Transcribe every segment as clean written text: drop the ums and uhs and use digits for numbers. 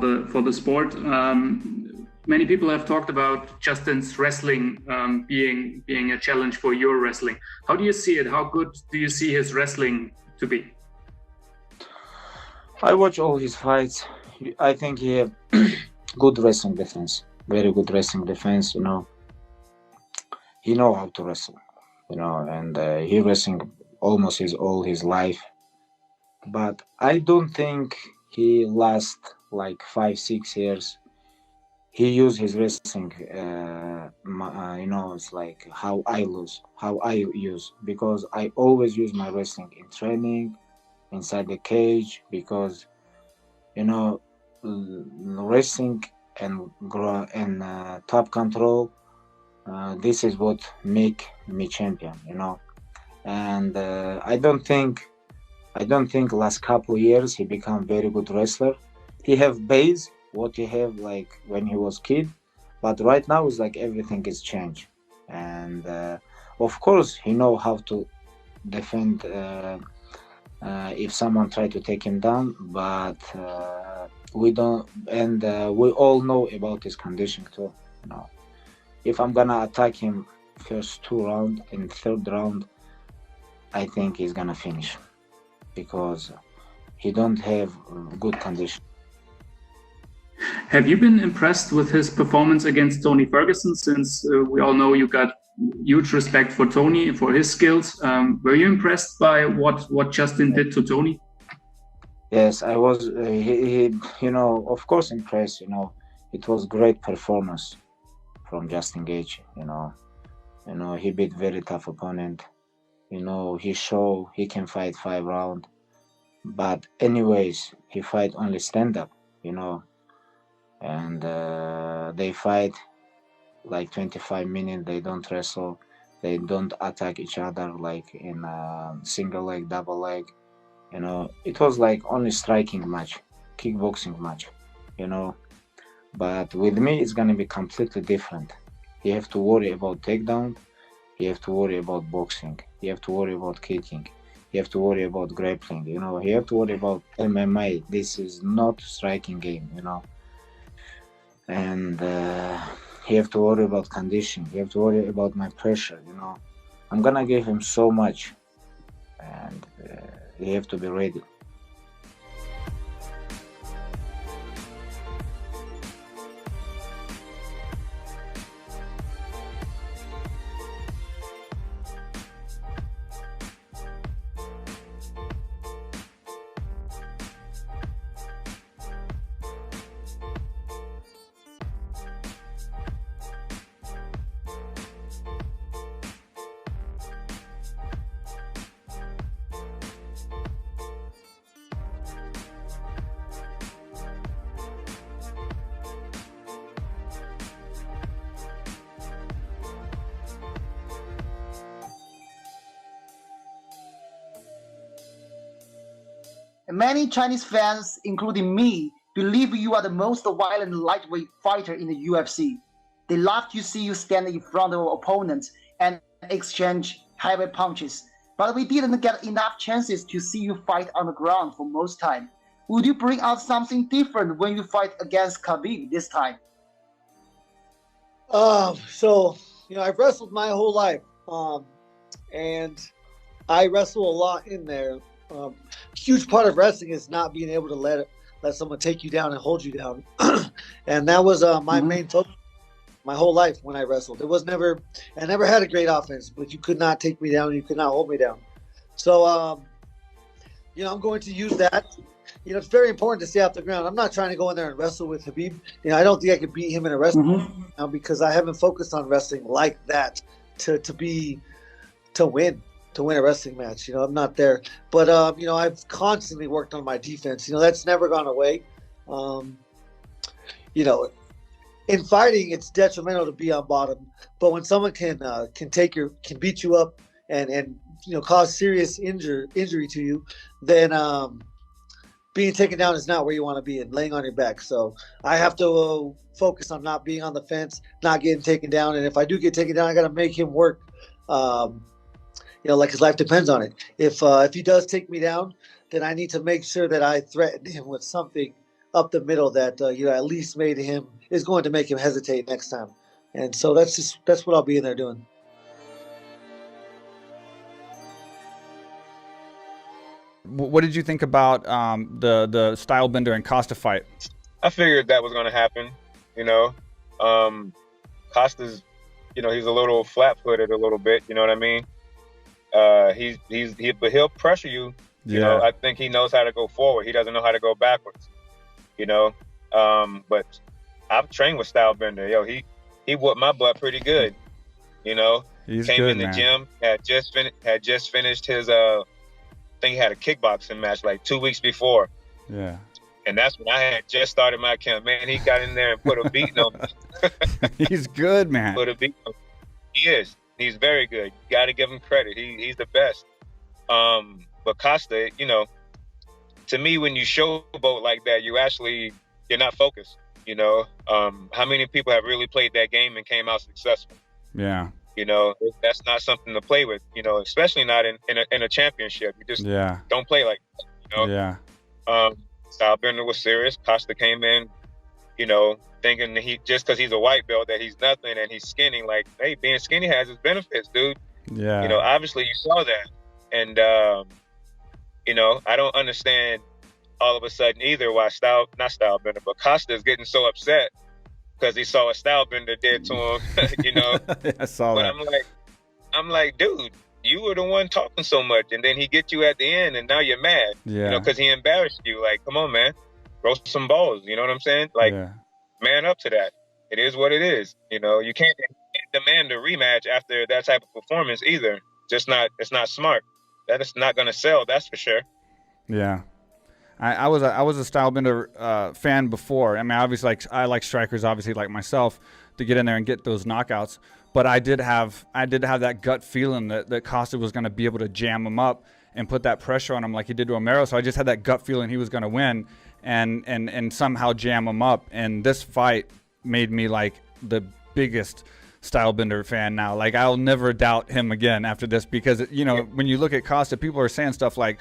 the sport. Many people have talked about Justin's wrestling being a challenge for your wrestling. How do you see it? How good do you see his wrestling to be? I watch all his fights. I think he have good wrestling defense, very good wrestling defense. He know how to wrestle. And he wrestling almost all his life. But I don't think he last like 5-6 years. He used his wrestling, it's like how I use, because I always use my wrestling in training, inside the cage, because wrestling and top control. This is what make me champion. And I don't think last couple of years he become very good wrestler. He have base what he have like when he was kid, but right now it's like everything is changed. And of course he know how to defend if someone try to take him down, but we don't. And we all know about his condition too. If I'm gonna attack him first 2 rounds, in third round I think he's gonna finish, because he don't have good condition. Have you been impressed with his performance against Tony Ferguson? Since we all know you got huge respect for Tony, for his skills. Were you impressed by what Justin did to Tony? Yes, I was. Of course, impressed. It was great performance from Justin Gaethje. He beat very tough opponent. He show he can fight 5 rounds, but anyways, he fight only stand up. And they fight like 25 minutes. They don't wrestle. They don't attack each other like in a single leg, double leg. It was like only striking match, kickboxing match. But with me, it's gonna be completely different. You have to worry about takedown. You have to worry about boxing. You have to worry about kicking. You have to worry about grappling. You have to worry about MMA. This is not striking game. And you have to worry about condition. You have to worry about my pressure. I'm gonna give him so much, and you have to be ready. Many Chinese fans, including me, believe you are the most violent lightweight fighter in the UFC. They love to see you stand in front of opponents and exchange heavy punches. But we didn't get enough chances to see you fight on the ground for most time. Would you bring out something different when you fight against Khabib this time? I've wrestled my whole life, and I wrestle a lot in there. Huge part of wrestling is not being able to let someone take you down and hold you down, and that was my main focus my whole life when I wrestled. I never had a great offense, but you could not take me down, you could not hold me down. So I'm going to use that. It's very important to stay off the ground. I'm not trying to go in there and wrestle with Khabib. I don't think I could beat him in a wrestling now, because I haven't focused on wrestling like that to win a wrestling match. I'm not there. But I've constantly worked on my defense. That's never gone away. In fighting, it's detrimental to be on bottom. But when someone can beat you up and cause serious injury to you, then being taken down is not where you want to be, and laying on your back. So I have to focus on not being on the fence, not getting taken down. And if I do get taken down, I got to make him work. Like his life depends on it. If he does take me down, then I need to make sure that I threaten him with something up the middle that at least is going to make him hesitate next time. And so that's what I'll be in there doing. What did you think about the Stylebender and Costa fight? I figured that was going to happen. Costa's, he's a little flat-footed a little bit. You know what I mean? But he'll pressure you. Yeah. I think he knows how to go forward. He doesn't know how to go backwards. But I've trained with Stylebender. Yo, he whooped my butt pretty good. He's came good, in the man. gym, had just finished his I think he had a kickboxing match like 2 weeks before. Yeah. And that's when I had just started my camp. Man, he got in there and put a beating on me. He's good, man. Put a beating on me. He is. He's very good. You got to give him credit. He's the best. But Costa, to me, when you showboat like that, you're not focused. How many people have really played that game and came out successful? Yeah. That's not something to play with, especially not in a championship. You just don't play like that, Yeah. Stylebender was serious. Costa came in, thinking that just because he's a white belt that he's nothing and he's skinny. Like, hey, being skinny has its benefits, dude. Yeah. Obviously you saw that. And, I don't understand all of a sudden either why not Stylebender, but Costa is getting so upset because he saw what Stylebender did to him, I saw But that. I'm like, dude, you were the one talking so much, and then he get you at the end, and now you're mad, Yeah. because he embarrassed you. Like, come on, man, roast some balls. You know what I'm saying? Like, Yeah. man up to that. It is what it is. You can't demand a rematch after that type of performance either. It's not smart. That is not going to sell. That's for sure. Yeah. I was a Stylebender fan before. I mean, obviously, I like strikers, obviously, like myself, to get in there and get those knockouts. But I did have that gut feeling that Costa was going to be able to jam him up and put that pressure on him like he did to Romero. So I just had that gut feeling he was going to win and somehow jam him up. And this fight made me like the biggest Stylebender fan now. Like, I'll never doubt him again after this, because when you look at Costa, people are saying stuff like,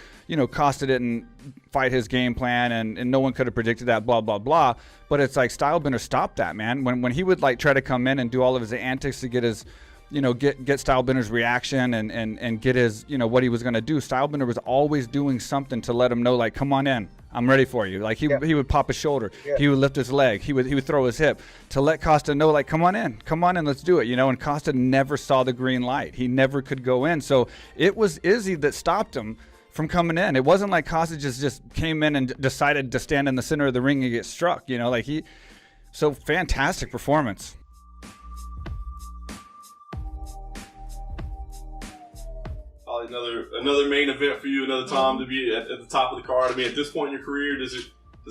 Costa didn't fight his game plan and no one could have predicted that, blah blah blah. But it's like Stylebender stopped that, man. When he would like try to come in and do all of his antics to get his get Stylebender's reaction and get his what he was going to do, Stylebender was always doing something to let him know, like, come on in, I'm ready for you. Like, he would pop his shoulder, he would lift his leg, he would throw his hip to let Costa know, like, come on in, let's do it. And Costa never saw the green light. He never could go in. So it was Izzy that stopped him from coming in. It wasn't like Costa just came in and decided to stand in the center of the ring and get struck. So fantastic performance. Another main event for you, another time to be at the top of the card. I mean, at this point in your career, does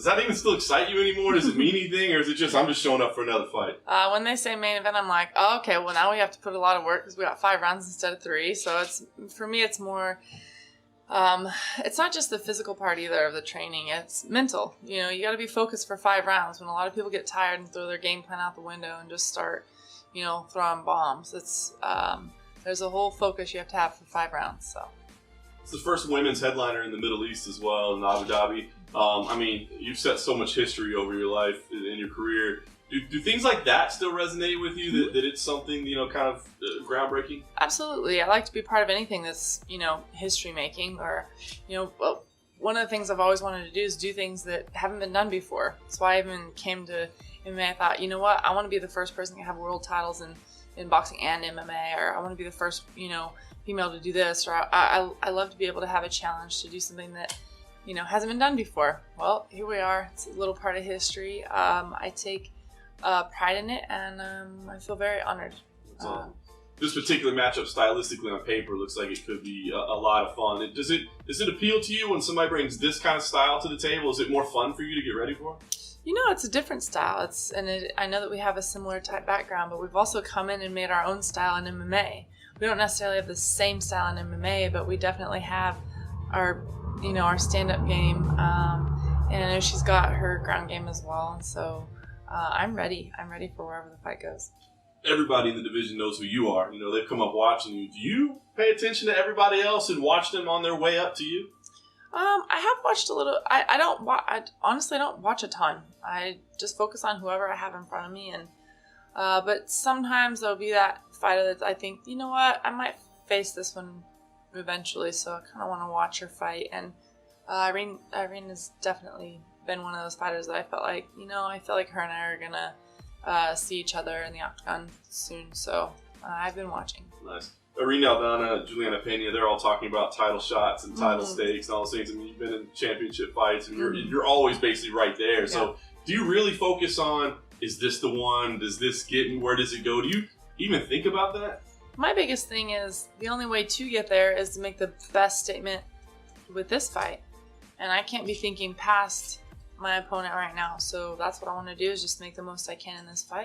that even still excite you anymore? Does it mean anything, or is it just I'm just showing up for another fight? When they say main event, I'm like, oh, okay, well, now we have to put a lot of work because we got 5 rounds instead of 3. So for me, it's more. It's not just the physical part either of the training. It's mental. You got to be focused for 5 rounds. When a lot of people get tired and throw their game plan out the window and just start, throwing bombs. It's there's a whole focus you have to have for 5 rounds. So it's the first women's headliner in the Middle East as well, in Abu Dhabi. I mean, you've set so much history over your life in your career. Do things like that still resonate with you? That it's something kind of groundbreaking? Absolutely. I like to be part of anything that's history making, or well, one of the things I've always wanted to do is do things that haven't been done before. That's why I even came to MMA. I thought, you know what, I want to be the first person to have world titles in boxing and MMA, or I want to be the first female to do this, or I love to be able to have a challenge to do something that hasn't been done before. Well, here we are. It's a little part of history. I take pride in it, and I feel very honored. This particular matchup, stylistically on paper, looks like it could be a lot of fun. Does it appeal to you when somebody brings this kind of style to the table? Is it more fun for you to get ready for? It's a different style. I know that we have a similar type background, but we've also come in and made our own style in MMA. We don't necessarily have the same style in MMA, but we definitely have our stand-up game. And I know she's got her ground game as well. And so I'm ready. I'm ready for wherever the fight goes. Everybody in the division knows who you are. They've come up watching you. Do you pay attention to everybody else and watch them on their way up to you? I have watched a little. I don't. I honestly don't watch a ton. I just focus on whoever I have in front of me, and but sometimes there'll be that fighter that I think, you know what, I might face this one eventually, so I kind of want to watch her fight. And Irene has definitely been one of those fighters that I felt like, I feel like her and I are gonna see each other in the octagon soon. So I've been watching. Nice. Irene Aldana, Juliana Pena, they're all talking about title shots and title stakes and all those things. I mean, you've been in championship fights, and you're always basically right there. Yeah. So do you really focus on, is this the one? Does this get me? Where does it go? Do you even think about that? My biggest thing is the only way to get there is to make the best statement with this fight. And I can't be thinking past my opponent right now. So that's what I want to do, is just make the most I can in this fight.